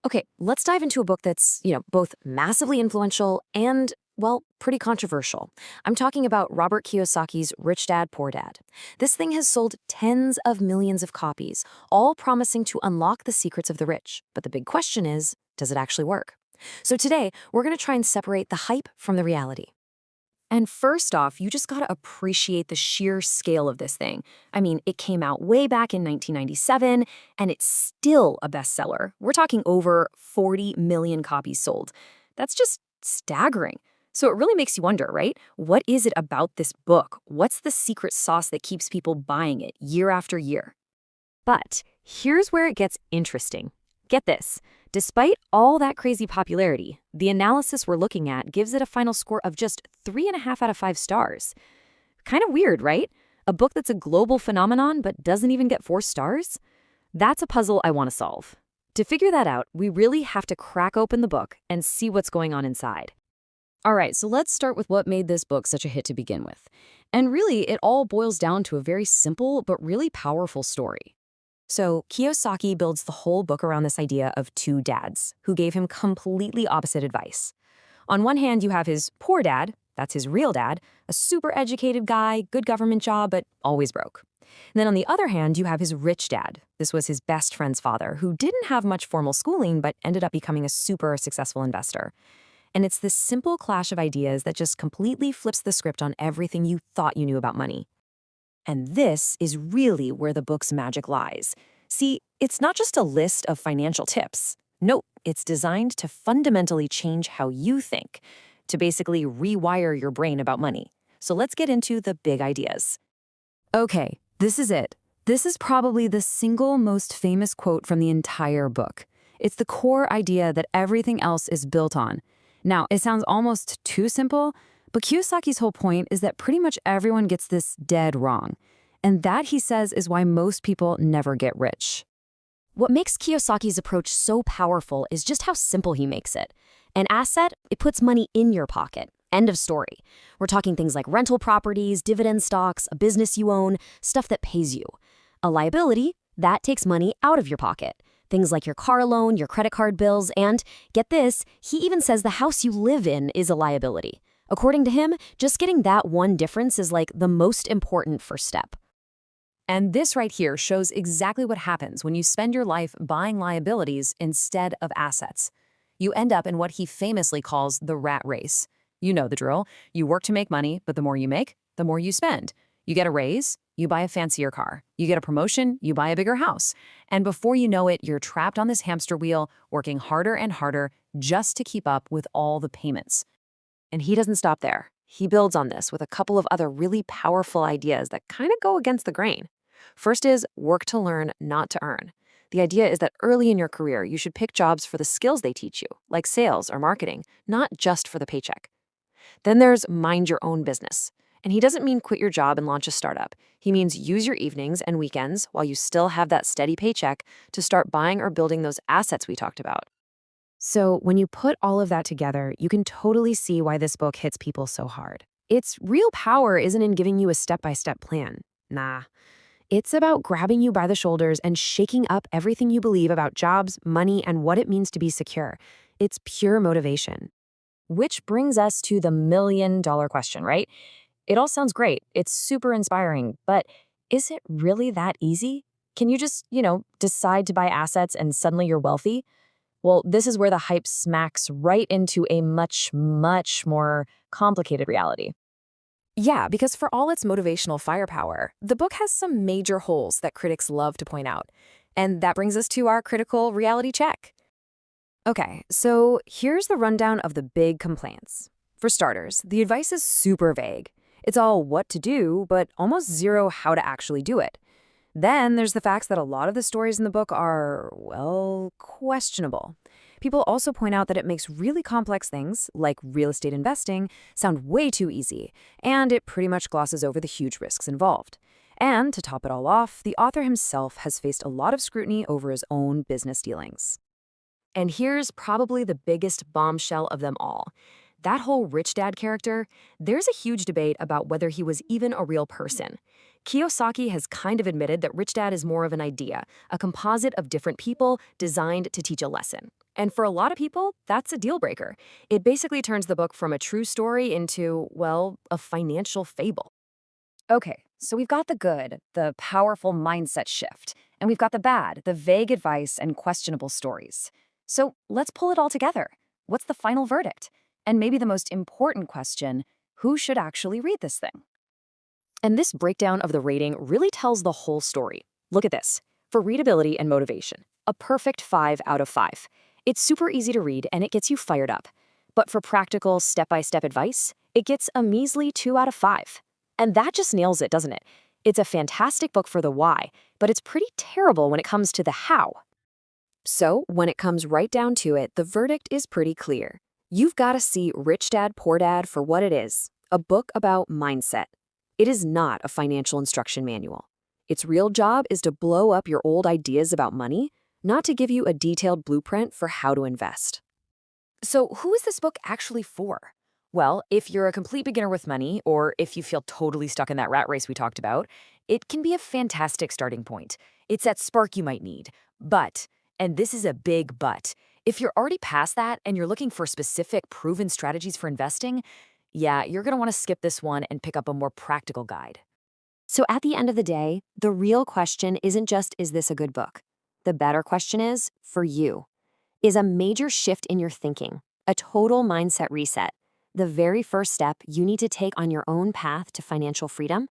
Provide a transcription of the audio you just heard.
Okay, let's dive into a book that's, both massively influential and, well, pretty controversial. I'm talking about Robert Kiyosaki's Rich Dad, Poor Dad. This thing has sold tens of millions of copies, all promising to unlock the secrets of the rich. But the big question is, does it actually work? So today, we're going to try and separate the hype from the reality. And first off, you just gotta appreciate the sheer scale of this thing. I mean, it came out way back in 1997, and it's still a bestseller. We're talking over 40 million copies sold. That's just staggering. So it really makes you wonder, right? What is it about this book? What's the secret sauce that keeps people buying it year after year? But here's where it gets interesting. Get this. Despite all that crazy popularity, the analysis we're looking at gives it a final score of just 3.5 out of 5 stars. Kind of weird, right? A book that's a global phenomenon but doesn't even get 4 stars? That's a puzzle I want to solve. To figure that out, we really have to crack open the book and see what's going on inside. All right, so let's start with what made this book such a hit to begin with. And really, it all boils down to a very simple but really powerful story. So Kiyosaki builds the whole book around this idea of two dads who gave him completely opposite advice. On one hand, you have his poor dad, that's his real dad, a super educated guy, good government job, but always broke. And then on the other hand, you have his rich dad. This was his best friend's father, who didn't have much formal schooling, but ended up becoming a super successful investor. And it's this simple clash of ideas that just completely flips the script on everything you thought you knew about money. And this is really where the book's magic lies. See, it's not just a list of financial tips. Nope, it's designed to fundamentally change how you think, to basically rewire your brain about money. So let's get into the big ideas. Okay, this is it. This is probably the single most famous quote from the entire book. It's the core idea that everything else is built on. Now, it sounds almost too simple, but Kiyosaki's whole point is that pretty much everyone gets this dead wrong. And that, he says, is why most people never get rich. What makes Kiyosaki's approach so powerful is just how simple he makes it. An asset, it puts money in your pocket. End of story. We're talking things like rental properties, dividend stocks, a business you own, stuff that pays you. A liability, that takes money out of your pocket. Things like your car loan, your credit card bills, and, get this, he even says the house you live in is a liability. According to him, just getting that one difference is like the most important first step. And this right here shows exactly what happens when you spend your life buying liabilities instead of assets. You end up in what he famously calls the rat race. You know the drill. You work to make money, but the more you make, the more you spend. You get a raise, you buy a fancier car. You get a promotion, you buy a bigger house. And before you know it, you're trapped on this hamster wheel, working harder and harder just to keep up with all the payments. And he doesn't stop there. He builds on this with a couple of other really powerful ideas that kind of go against the grain. First is work to learn, not to earn. The idea is that early in your career, you should pick jobs for the skills they teach you, like sales or marketing, not just for the paycheck. Then there's mind your own business. And he doesn't mean quit your job and launch a startup. He means use your evenings and weekends while you still have that steady paycheck to start buying or building those assets we talked about. So when you put all of that together, you can totally see why this book hits people so hard. Its real power isn't in giving you a step-by-step plan. Nah. It's about grabbing you by the shoulders and shaking up everything you believe about jobs, money, and what it means to be secure. It's pure motivation. Which brings us to the million-dollar question, right? It all sounds great. It's super inspiring, but is it really that easy? Can you just, decide to buy assets and suddenly you're wealthy? Well, this is where the hype smacks right into a much, much more complicated reality. Yeah, because for all its motivational firepower, the book has some major holes that critics love to point out. And that brings us to our critical reality check. Okay, so here's the rundown of the big complaints. For starters, the advice is super vague. It's all what to do, but almost zero how to actually do it. Then there's the facts that a lot of the stories in the book are, well, questionable. People also point out that it makes really complex things, like real estate investing, sound way too easy, and it pretty much glosses over the huge risks involved. And to top it all off, the author himself has faced a lot of scrutiny over his own business dealings. And here's probably the biggest bombshell of them all. That whole rich dad character, there's a huge debate about whether he was even a real person. Kiyosaki has kind of admitted that Rich Dad is more of an idea, a composite of different people designed to teach a lesson. And for a lot of people, that's a deal breaker. It basically turns the book from a true story into, well, a financial fable. Okay, so we've got the good, the powerful mindset shift, and we've got the bad, the vague advice and questionable stories. So let's pull it all together. What's the final verdict? And maybe the most important question, who should actually read this thing? And this breakdown of the rating really tells the whole story. Look at this. For readability and motivation, a perfect 5 out of 5. It's super easy to read and it gets you fired up. But for practical, step-by-step advice, it gets a measly 2 out of 5. And that just nails it, doesn't it? It's a fantastic book for the why, but it's pretty terrible when it comes to the how. So, when it comes right down to it, the verdict is pretty clear. You've got to see Rich Dad Poor Dad for what it is, a book about mindset. It is not a financial instruction manual. Its real job is to blow up your old ideas about money, not to give you a detailed blueprint for how to invest. So, who is this book actually for? Well, if you're a complete beginner with money, or if you feel totally stuck in that rat race we talked about, it can be a fantastic starting point. It's that spark you might need. But, and this is a big but, if you're already past that and you're looking for specific proven strategies for investing, yeah, you're going to want to skip this one and pick up a more practical guide. So at the end of the day, the real question isn't just, is this a good book? The better question is, for you, is a major shift in your thinking, a total mindset reset, the very first step you need to take on your own path to financial freedom?